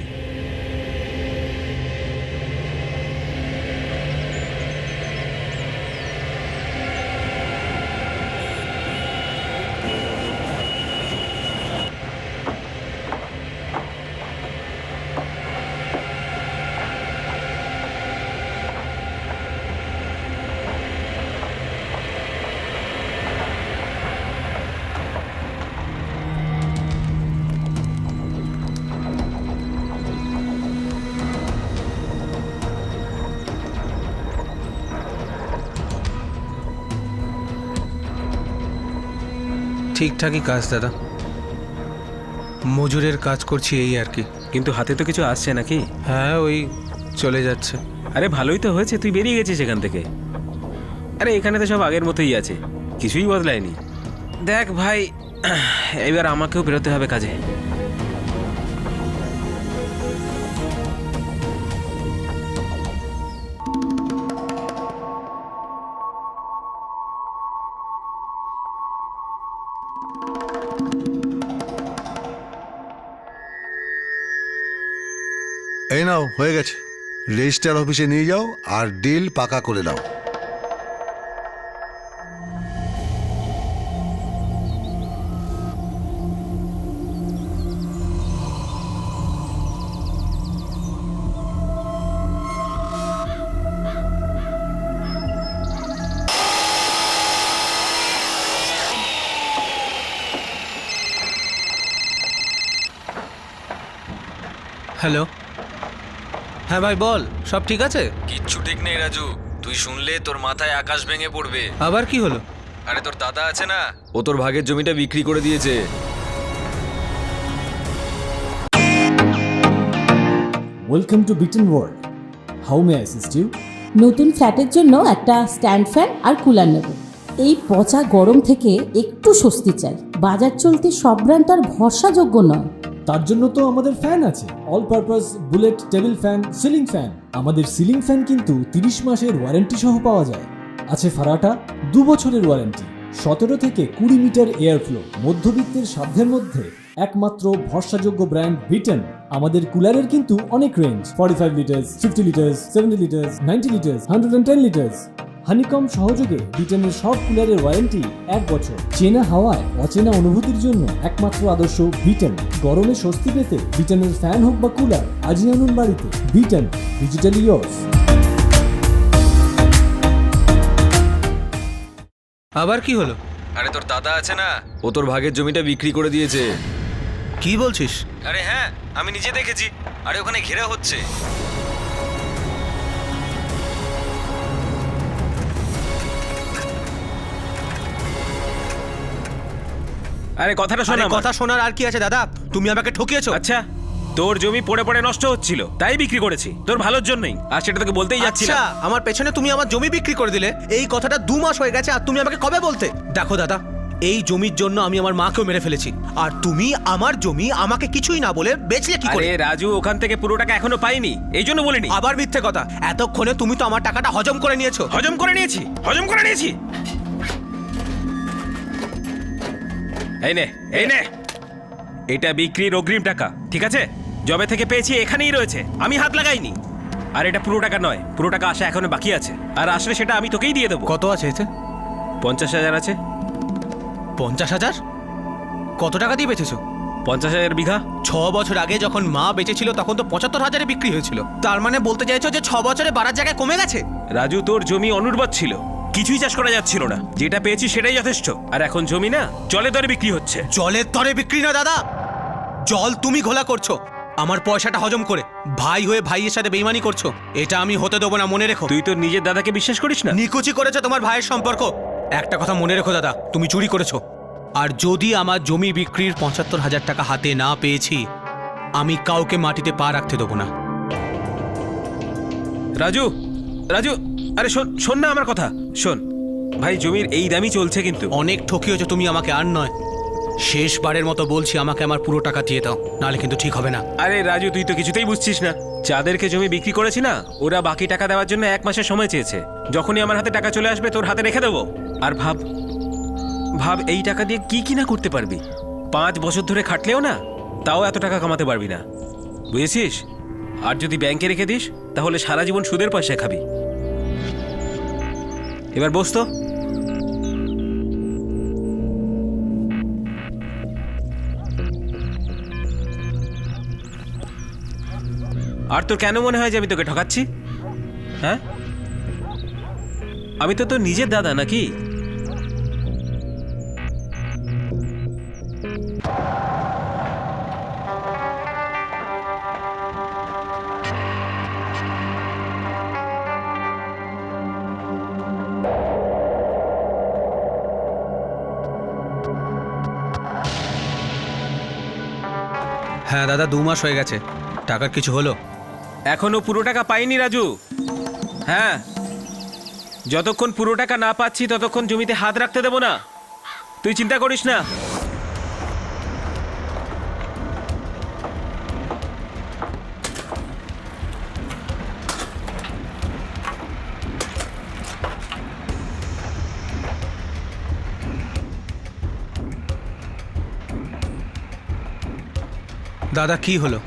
[SPEAKER 2] ঠিকঠাকই কাজ দাদা, মজুরের কাজ করছি এই আর কি।
[SPEAKER 3] কিন্তু হাতে তো কিছু আসছে নাকি?
[SPEAKER 2] হ্যাঁ, ওই চলে যাচ্ছে।
[SPEAKER 3] আরে ভালোই তো হয়েছে তুই বেরিয়ে গেছিস এখান থেকে। আরে এখানে তো সব আগের মতোই আছে, কিছুই বদলায়নি। দেখ ভাই, এবার আমাকেও বেরোতে হবে কাজে।
[SPEAKER 6] এই নাও, হয়ে গেছে। রেজিস্ট্রার অফিসে নিয়ে যাও আর ডিল পাকা করে দাও।
[SPEAKER 2] হ্যালো, হ্যাঁ ভাই বল, সব ঠিক আছে?
[SPEAKER 11] কিচ্ছু ঠিক নেই রাজু, তুই শুনলে তোর মাথায় আকাশ ভেঙে পড়বে।
[SPEAKER 2] আবার কি হলো?
[SPEAKER 11] আরে তোর দাদা আছে না, ও তোর ভাগের জমিটা বিক্রি করে দিয়েছে।
[SPEAKER 12] Welcome to Bitten World. How may I assist you?
[SPEAKER 13] নতুন ফ্ল্যাটের জন্য একটা স্ট্যান্ড ফ্যান আর কুলার নেব। এই পচা গরম থেকে একটু স্বস্তি চাই। বাজার চলতে সব ব্র্যান্ড তো আর ভরসাযোগ্য নয়।
[SPEAKER 12] তার জন্য তো আমাদের ফ্যান আছে, all purpose bullet table fan, ceiling fan. আমাদের সিলিং ফ্যান কিন্তু 30 মাসের ওয়ারেন্টি সহ পাওয়া যায়। আছে ফারাটা 2 বছরের ওয়ারেন্টি, 17 থেকে 20 মিটার এয়ার ফ্লো। মধ্যবিত্তের সাধ্যের মধ্যে একমাত্র ভরসাযোগ্য ব্র্যান্ড বিটেন। আমাদের কুলারের কিন্তু অনেক range, 45 litres, 50 litres, 70 litres, 90 litres, 110 litres. Honeycomb সহযোগে বিটেনের সব কুলারের ওয়ারেন্টি 1 বছর। চেনা হাওয়ায় অচেনা অনুভূতির জন্য একমাত্র আদর্শ বিটেন। গরমে স্বস্তি পেতে বিটেনের ফ্যান হোক বা কুলার, আজই আনুন বাড়িতে। Beaten, digitally yours.
[SPEAKER 2] আবার কি হলো?
[SPEAKER 11] আরে তোর দাদা আছে না, ও তোর ভাগের জমিটা বিক্রি করে দিয়েছে।
[SPEAKER 2] কি বলছিস?
[SPEAKER 11] আরে হ্যাঁ, আমি নিজে দেখেছি। আরে ওখানে ঘেরা হচ্ছে।
[SPEAKER 3] আরে কথাটা শোন
[SPEAKER 2] আরে
[SPEAKER 3] আমার।
[SPEAKER 2] কথা শোনার আর কি আছে দাদা? তুমি আমাকে ঠকিয়েছো।
[SPEAKER 3] আচ্ছা, তোর জমি পড়ে পড়ে নষ্ট হচ্ছিল, তাই বিক্রি করেছি তোর ভালোর জন্যই, আর সেটা তোকে বলতেই যাচ্ছিলাম।
[SPEAKER 2] আচ্ছা, আমার পেছনে তুমি আমার জমি বিক্রি করে দিলে, এই কথাটা 2 মাস হয়ে গেছে, আর তুমি আমাকে কবে বলতে? দেখো দাদা, এই জমির জন্য আমি আমার মাকেও মেরে ফেলেছি, আর তুমি আমার জমি আমাকে কিছুই না বলে বেচলে কি করে?
[SPEAKER 3] আরে রাজু, ওখান থেকে পুরো টাকা এখনো পাইনি, এই জন্য বলিনি।
[SPEAKER 2] আবার মিথ্যে কথা। এতক্ষণে তুমি তো আমার টাকাটা হজম করে নিয়েছো।
[SPEAKER 3] হজম করে নিয়েছি, হজম করে নিয়েছি। এই নে, এই নে, এটা বিক্রির অগ্রিম টাকা, ঠিক আছে? জবে থেকে পেয়েছি এখানেই রয়েছে, আমি হাত লাগাইনি। আর এটা পুরো টাকা নয়, পুরো টাকা আসা এখনো বাকি আছে, আর আসলে সেটা আমি তোকেই দিয়ে দেবো।
[SPEAKER 2] কত আছে এতে?
[SPEAKER 3] 50,000 আছে।
[SPEAKER 2] 50,000? কত টাকা দিয়ে বেচেছো?
[SPEAKER 3] 50,000 বিঘা।
[SPEAKER 2] 6 বছর আগে যখন মা বেচেছিল তখন তো 75,000-এ বিক্রি হয়েছিল। তার মানে বলতে চাইছো যে 6 বছরে বাড়ার জায়গায় কমে গেছে?
[SPEAKER 3] রাজু, তোর জমি অনুর্বর ছিল, কিছুই চাষ করা যাচ্ছিল না, যেটা পেয়েছি সেটাই যথেষ্ট। আর এখন জমি না জলের দরে বিক্রি হচ্ছে।
[SPEAKER 2] জলের দরে বিক্রি না দাদা, জল তুমি ঘোলা করছো আমার পয়সাটা হজম করে। ভাই হয়ে ভাইয়ের সাথে বেইমানি করছো, এটা আমি হতে দেবো না, মনে রেখো।
[SPEAKER 3] তুই তোর নিজের দাদাকে বিশ্বাস করিস না?
[SPEAKER 2] নিকুচি করেছো তোমার ভাইয়ের সম্পর্ক। একটা কথা মনে রেখো দাদা, তুমি চুরি করেছো, আর যদি আমার জমি বিক্রির 75,000 টাকা হাতে না পেয়েছি, আমি কাউকে মাটিতে পা রাখতে দেবো না।
[SPEAKER 3] রাজু, রাজু, আরে শোন, শোন না আমার কথা, শোন ভাই, জমির এই দামই চলছে কিন্তু।
[SPEAKER 2] অনেক ঠকিয়েছো তুমি আমাকে, আর নয়। শেষবারের মতো বলছি, আমাকে আমার পুরো টাকা দিয়ে দাও, নাহলে কিন্তু ঠিক হবে না।
[SPEAKER 3] আরে রাজু, তুই তো কিছুতেই বুঝছিস না, যাদেরকে জমি বিক্রি করেছি না, ওরা বাকি টাকা দেওয়ার জন্য 1 মাসের সময় চেয়েছে। যখনই আমার হাতে টাকা চলে আসবে তোর হাতে রেখে দেবো। আর ভাব ভাব, এই টাকা দিয়ে কি কি না করতে পারবি। 5 বছর ধরে খাটলেও না, তাও এত টাকা কামাতে পারবি না, বুঝেছিস? আর যদি ব্যাংকে রেখে দিস, তাহলে সারা জীবন সুদের পয়সায় খাবি। এবার বস তো। আর তোর কেন মনে হয় যে আমি তোকে ঠকাচ্ছি? হ্যাঁ, আমি তো তোর নিজের দাদা নাকি?
[SPEAKER 2] হ্যাঁ দাদা, 2 মাস হয়ে গেছে, টাকার কিছু হলো?
[SPEAKER 3] এখনো পুরো টাকা পাইনি রাজু। হ্যাঁ, যতক্ষণ পুরো টাকা না পাচ্ছি ততক্ষণ জমিতে হাত রাখতে দেবো না, তুই চিন্তা করিস না।
[SPEAKER 2] দাদা কি হলো?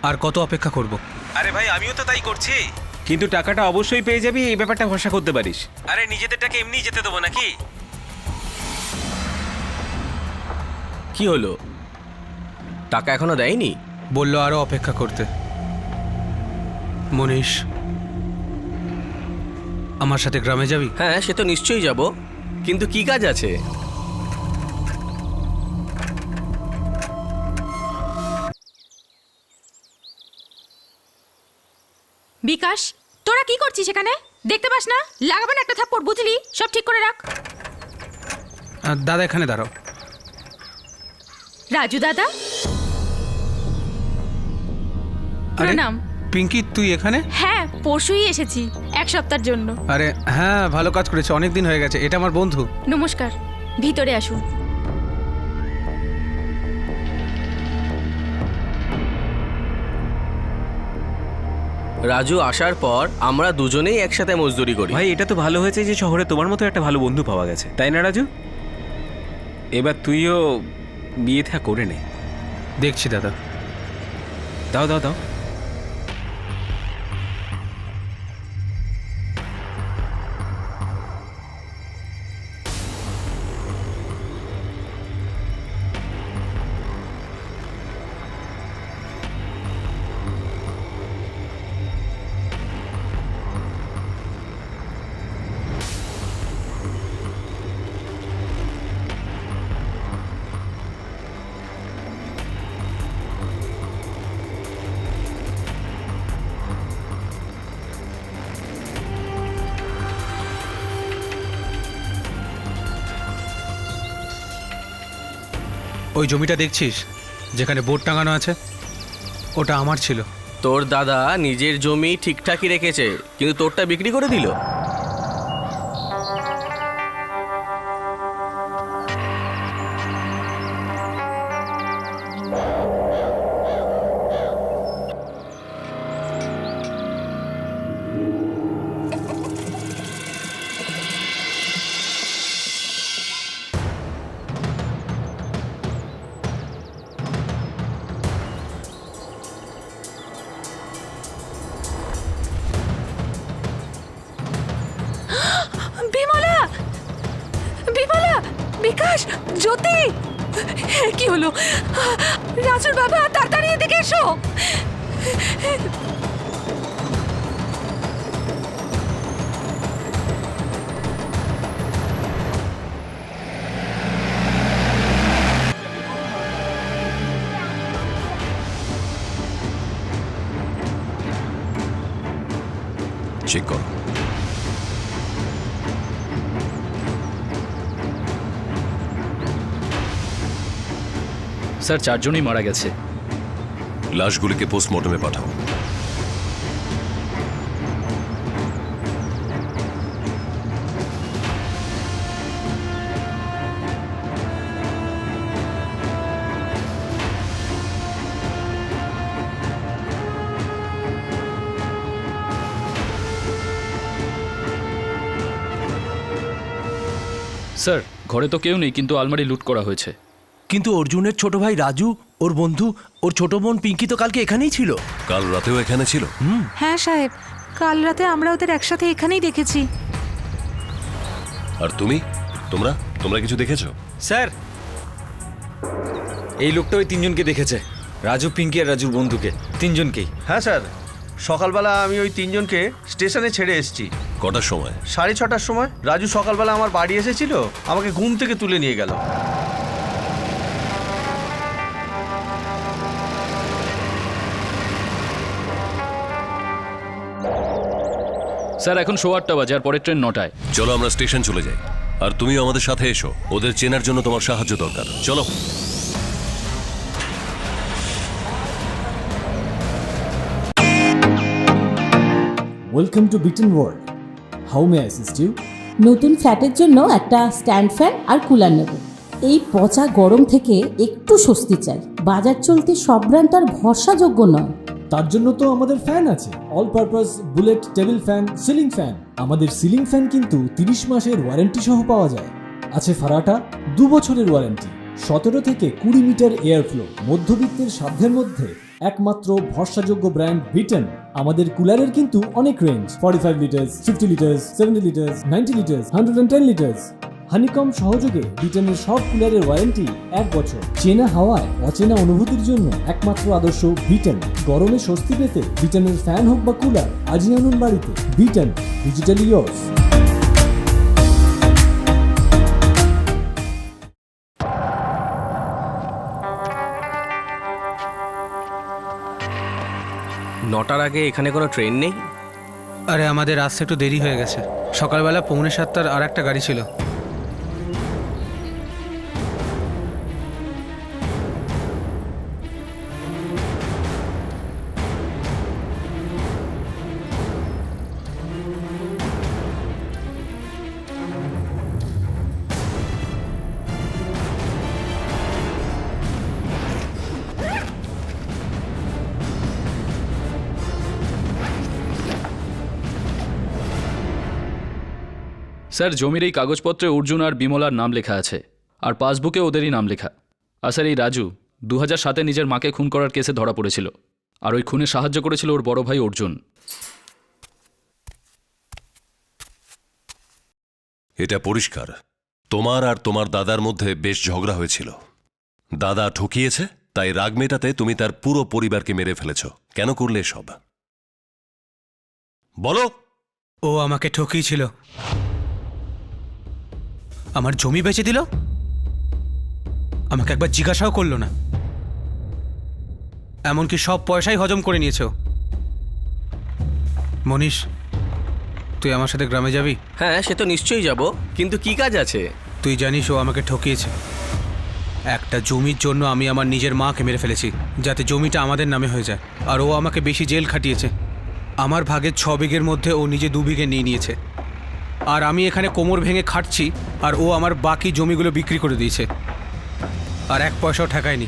[SPEAKER 2] আর কত অপেক্ষা করব?
[SPEAKER 3] আরে ভাই, আমিও তো তাই করছি, কিন্তু টাকাটা অবশ্যই পেয়ে যাবি, এই ব্যাপারটা ভরসা করতে পারিস। আরে নিজেদের টাকা এমনি যেতে দেবো নাকি?
[SPEAKER 1] কি হলো, টাকা এখনো দেয়নি?
[SPEAKER 2] বললো আরো অপেক্ষা করতে। মনীষ, আমার সাথে গ্রামে যাবি?
[SPEAKER 1] হ্যাঁ, সে তো নিশ্চয়ই যাব, কিন্তু কি কাজ আছে?
[SPEAKER 7] বিকাশ, তোরা কি করছিস এখানে? দেখতে পাস না? লাগাবো না একটা থাপ্পড়, বুঝলি? সব ঠিক করে রাখ।
[SPEAKER 2] দাদা এখানে দাঁড়াও।
[SPEAKER 7] রাজু দাদা,
[SPEAKER 2] আরে,
[SPEAKER 7] প্রণাম।
[SPEAKER 2] পিঙ্কি তুই এখানে?
[SPEAKER 7] হ্যাঁ, পরশুই এসেছি 1 সপ্তাহের জন্য।
[SPEAKER 2] আরে হ্যাঁ, ভালো কাজ করেছে, অনেক দিন হয়ে গেছে। এটা আমার বন্ধু।
[SPEAKER 7] নমস্কার, ভিতরে আসুন।
[SPEAKER 1] রাজু আসার পর আমরা দুজনেই একসাথে মজদুরি করি।
[SPEAKER 3] ভাই, এটা তো ভালো হয়েছে যে শহরে তোমার মতো একটা ভালো বন্ধু পাওয়া গেছে, তাই না রাজু? এবার তুইও বিয়ে থা করে নে।
[SPEAKER 2] দেখছি দাদা।
[SPEAKER 3] দাও দাও দাও।
[SPEAKER 2] ওই জমিটা দেখছিস যেখানে বোর্ড টাঙানো আছে, ওটা আমার ছিল।
[SPEAKER 14] তোর দাদা নিজের জমি ঠিকঠাকই রেখেছে, কিন্তু তোরটা বিক্রি করে দিল।
[SPEAKER 9] বিমলা, বিমলা, বিকাশ, জ্যোতি, কি হলো? রাজুর বাবা, তাড়াতাড়ি এদিকে এসো।
[SPEAKER 5] চেক কর।
[SPEAKER 10] স্যার 4 জনই মারা গেছে।
[SPEAKER 5] লাশগুলিকে পোস্টমর্টমে পাঠাও।
[SPEAKER 10] স্যার ঘরে তো কেউ নেই, কিন্তু আলমারি লুট করা হয়েছে।
[SPEAKER 1] কিন্তু অর্জুনের ছোট ভাই রাজু, ওর বন্ধু, ওর ছোট বোন পিঙ্কি তো কালকে এখানেই ছিল।
[SPEAKER 5] কাল রাতেও এখানে ছিল।
[SPEAKER 9] হ্যাঁ সাহেব, কাল রাতে আমরা ওদের একসাথে এখানেই দেখেছি।
[SPEAKER 5] আর তোমরা তোমরা কিছু দেখেছো?
[SPEAKER 14] স্যার,
[SPEAKER 11] এই লোকটা ওই 3 জনকে দেখেছে, রাজু, পিঙ্কি আর রাজুর বন্ধুকে, 3 জনকেই।
[SPEAKER 14] হ্যাঁ স্যার, সকালবেলা আমি ওই 3 জনকে স্টেশনে ছেড়ে এসেছি।
[SPEAKER 5] কটার সময়?
[SPEAKER 14] 6:30টার সময়। রাজু সকালবেলা আমার বাড়ি এসেছিল, আমাকে ঘুম থেকে তুলে নিয়ে গেল।
[SPEAKER 10] স্যার এখন 8:15 বাজে, আর পরের ট্রেন 9টায়।
[SPEAKER 5] চলো আমরা স্টেশন চলে যাই, আর তুমিও আমাদের সাথে এসো। ওদের চেনার জন্য তোমার সাহায্য দরকার। চলো।
[SPEAKER 12] Welcome to Bitten World. How may I assist you?
[SPEAKER 13] নতুন ফ্ল্যাটের জন্য একটা স্ট্যান্ড ফ্যান আর কুলার নেব। এই পচা গরম থেকে একটু স্বস্তি চাই। বাজার চলতে সব ব্র্যান্ড আর ভরসাযোগ্য নয়।
[SPEAKER 12] তার জন্য তো আমাদের ফ্যান আছে, all purpose bullet table fan, ceiling fan. আমাদের সিলিং ফ্যান কিন্তু 30 মাসের ওয়ারেন্টি সহ পাওয়া যায়। আছে ফারাটা 2 বছরের ওয়ারেন্টি, 17 থেকে 20 মিটার এয়ার ফ্লো। মধ্যবিত্তের সাধ্যের মধ্যে একমাত্র ভরসাযোগ্য ব্র্যান্ড বিটেন। আমাদের কুলারের কিন্তু অনেক range, 45 litres, 50 litres, 70 litres, 90 litres, 110 litres. Honeycomb সহযোগে বিটেনের সব কুলারের ওয়ারেন্টি 1 বছর। চেনা হাওয়ায় অচেনা অনুভূতির জন্য একমাত্র আদর্শ বিটেন। গরমে স্বস্তি পেতে বিটেনের ফ্যান হোক বা কুলার, আজই আনুন বাড়িতে। Beaten, digitally yours.
[SPEAKER 14] নটার আগে এখানে কোনো ট্রেন নেই?
[SPEAKER 2] আরে আমাদের আসতে একটু দেরি হয়ে গেছে। সকালবেলা 6:45টার আর একটা গাড়ি ছিল।
[SPEAKER 10] স্যার জমির এই কাগজপত্রে অর্জুন আর বিমলার নাম লেখা আছে, আর পাসবুকে ওদেরই নাম লেখা। আর স্যার এই রাজু 2007-এ নিজের মাকে খুন করার কেসে ধরা পড়েছিল, আর ওই খুনে সাহায্য করেছিল ওর বড় ভাই অর্জুন।
[SPEAKER 5] এটা পরিষ্কার, তোমার আর তোমার দাদার মধ্যে বেশ ঝগড়া হয়েছিল। দাদা ঠকিয়েছে, তাই রাগ মেটাতে তুমি তার পুরো পরিবারকে মেরে ফেলেছ। কেন করলে সব বলো?
[SPEAKER 2] ও আমাকে ঠকিয়েছিল, আমার জমি বেচে দিল, আমাকে একবার জিজ্ঞাসাও করলো না। এমনকি সব পয়সাই হজম করে নিয়েছ। মনীষ, তুই আমার সাথে গ্রামে যাবি?
[SPEAKER 14] হ্যাঁ, সে তো নিশ্চয়ই যাব, কিন্তু কি কাজ আছে?
[SPEAKER 2] তুই জানিস ও আমাকে ঠকিয়েছে। একটা জমির জন্য আমি আমার নিজের মাকে মেরে ফেলেছি, যাতে জমিটা আমাদের নামে হয়ে যায়। আর ও আমাকে বেশি জেল খাটিয়েছে। আমার ভাগের 6 বিঘের মধ্যে ও নিজে 2 বিঘে নিয়ে নিয়েছে। আর আমি এখানে কোমর ভেঙে খাটছি, আর ও আমার বাকি জমিগুলো বিক্রি করে দিয়েছে। আর 1 পয়সাও ঠেকায়নি।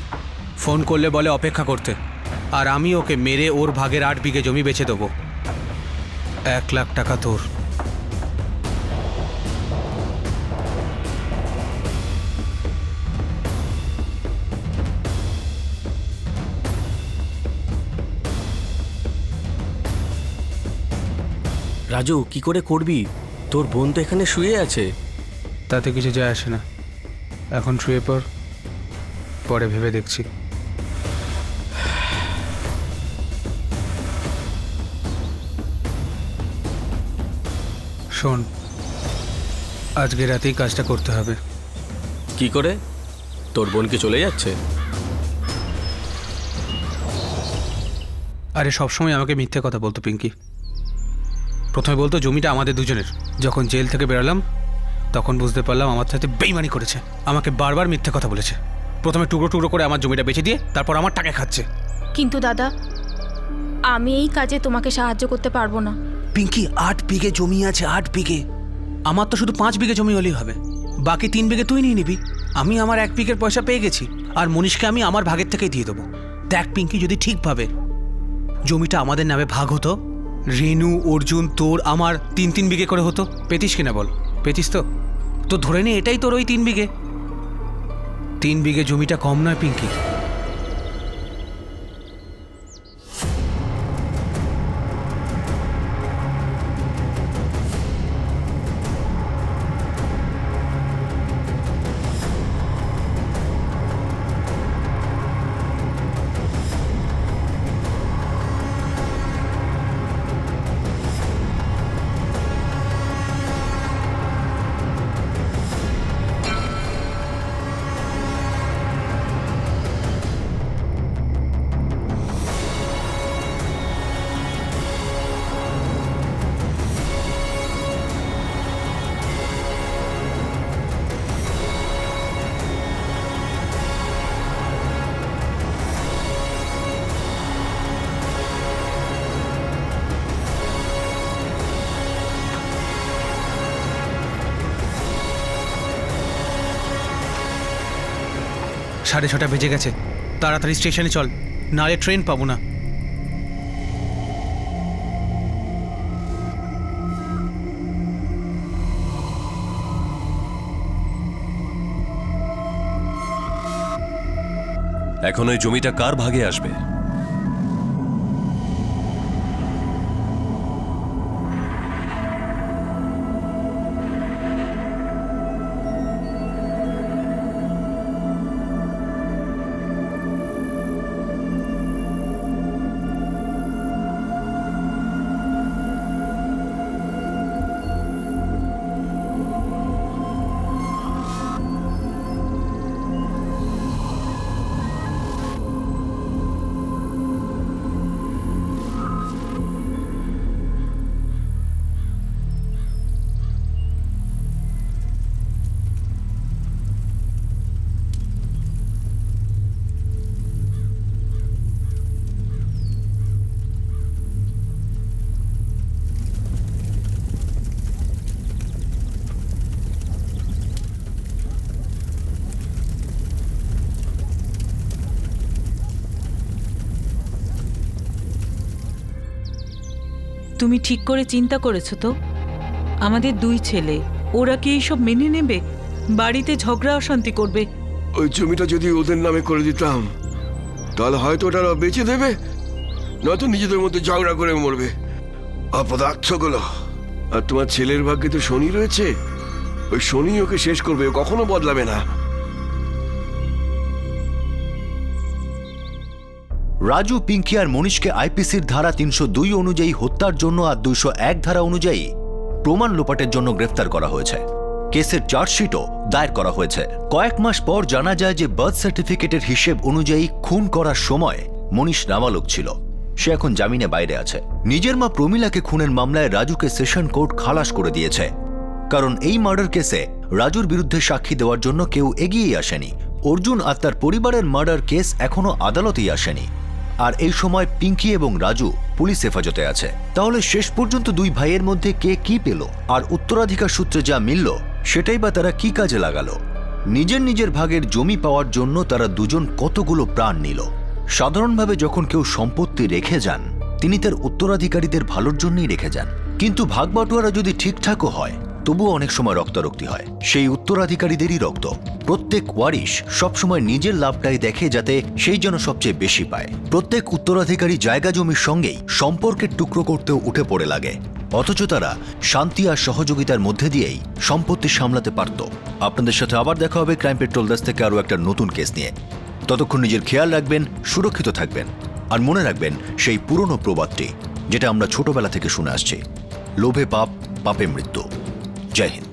[SPEAKER 2] ফোন করলে বলে অপেক্ষা করতে। আর আমি ওকে মেরে ওর ভাগের 8 বিঘে জমি বেচে দেবো। 1 লাখ টাকা তোর।
[SPEAKER 14] রাজু কি করে করবি? তোর বোন তো এখানে শুয়ে আছে।
[SPEAKER 2] তাতে কিছু যায় আসে না, এখন শুয়ে পড়, পরে ভেবে দেখছি। শোন, আজকে রাতেই কাজটা করতে হবে।
[SPEAKER 14] কি করে? তোর বোন কি চলে যাচ্ছে?
[SPEAKER 2] আরে সবসময় আমাকে মিথ্যে কথা বলতো পিঙ্কি। প্রথমে বলতো জমিটা আমাদের দুজনের। যখন জেল থেকে বেরোলাম তখন বুঝতে পারলাম আমার সাথে বেইমানি করেছে। আমাকে বারবার মিথ্যে কথা বলেছে। প্রথমে টুকরো টুকরো করে আমার জমিটা বেচে দিয়ে তারপর আমার টাকা খাচ্ছে।
[SPEAKER 7] কিন্তু দাদা, আমি এই কাজে তোমাকে সাহায্য করতে পারবো না।
[SPEAKER 2] পিঙ্কি, 8 বিঘে জমি আছে, 8 বিঘে। আমার তো শুধু 5 বিঘে জমি হলেই হবে, বাকি 3 বিঘে তুই নিয়ে নিবি। আমি আমার 1 বিঘের পয়সা পেয়ে গেছি, আর মনীষকে আমি আমার ভাগের থেকেই দিয়ে দেবো। দেখ পিঙ্কি, যদি ঠিকভাবে জমিটা আমাদের নামে ভাগ হতো, রেনু, অর্জুন, তোর, আমার 3 বিঘে করে হতো, পেতিস কিনা বল? পেতিস তো? তো ধরে নে এটাই তোর ওই 3 বিঘে। 3 বিঘে জমিটা কম নয় পিঙ্কি। সাড়ে 6টা বেজে গেছে, তাড়াতাড়ি স্টেশনে চল, নালে ট্রেন পাবো না।
[SPEAKER 15] এখন ওই জমিটা কার ভাগে আসবে?
[SPEAKER 4] তুমি ঠিক করে চিন্তা করেছো তো? আমাদের 2 ছেলে, ওরা কি এইসব মেনে নেবে? বাড়িতে ঝগড়া অশান্তি করবে।
[SPEAKER 5] ওই জমিটা যদি ওদের নামে করে দিতাম তাহলে হয়তো ওটা ওরা বেচে দেবে, নয়তো নিজেদের মধ্যে ঝগড়া করে মরবে। অপদার্থগুলো। আর তোমার ছেলের ভাগ্যে তো শনি রয়েছে, ওই শনি ওকে শেষ করবে, ও কখনো বদলাবে না।
[SPEAKER 8] রাজু, পিঙ্কি আর মনীষকে আইপিসির ধারা 302 অনুযায়ী হত্যার জন্য আর 201 ধারা অনুযায়ী প্রমাণ লোপাটের জন্য গ্রেফতার করা হয়েছে। কেসের চার্জশিটও দায়ের করা হয়েছে। কয়েক মাস পর জানা যায় যে বার্থ সার্টিফিকেটের হিসেব অনুযায়ী খুন করার সময় মনীষ নাবালক ছিল। সে এখন জামিনে বাইরে আছে। নিজের মা প্রমীলাকে খুনের মামলায় রাজুকে সেশন কোর্ট খালাস করে দিয়েছে, কারণ এই মার্ডার কেসে রাজুর বিরুদ্ধে সাক্ষী দেওয়ার জন্য কেউ এগিয়েই আসেনি। অর্জুন আর তার পরিবারের মার্ডার কেস এখনো আদালতেই আসেনি, আর এই সময় পিঙ্কি এবং রাজু পুলিশ হেফাজতে আছে। তাহলে শেষ পর্যন্ত দুই ভাইয়ের মধ্যে কে কি পেল, আর উত্তরাধিকার সূত্রে যা মিলল সেটাই বা তারা কি কাজে লাগালো? নিজের নিজের ভাগের জমি পাওয়ার জন্য তারা দুজন কতগুলো প্রাণ নিল। সাধারণভাবে যখন কেউ সম্পত্তি রেখে যান, তিনি তার উত্তরাধিকারীদের ভালোর জন্যই রেখে যান, কিন্তু ভাগবাটোয়ারা যদি ঠিকঠাকও হয় তবুও অনেক সময় রক্তারক্তি হয়। সেই উত্তরাধিকারীদেরই রক্ত। প্রত্যেক ওয়ারিশ সবসময় নিজের লাভটাই দেখে, যাতে সেই যেন সবচেয়ে বেশি পায়। প্রত্যেক উত্তরাধিকারী জায়গা জমির সঙ্গেই সম্পর্কের টুকরো করতেও উঠে পড়ে লাগে, অথচ তারা শান্তি আর সহযোগিতার মধ্যে দিয়েই সম্পত্তি সামলাতে পারত। আপনাদের সাথে আবার দেখা হবে ক্রাইম পেট্রোল 10 থেকে আরও একটা নতুন কেস নিয়ে। ততক্ষণ নিজের খেয়াল রাখবেন, সুরক্ষিত থাকবেন, আর মনে রাখবেন সেই পুরনো প্রবাদটি যেটা আমরা ছোটবেলা থেকে শুনে আসছি, লোভে পাপ, পাপে মৃত্যু। জয় হিন্দ।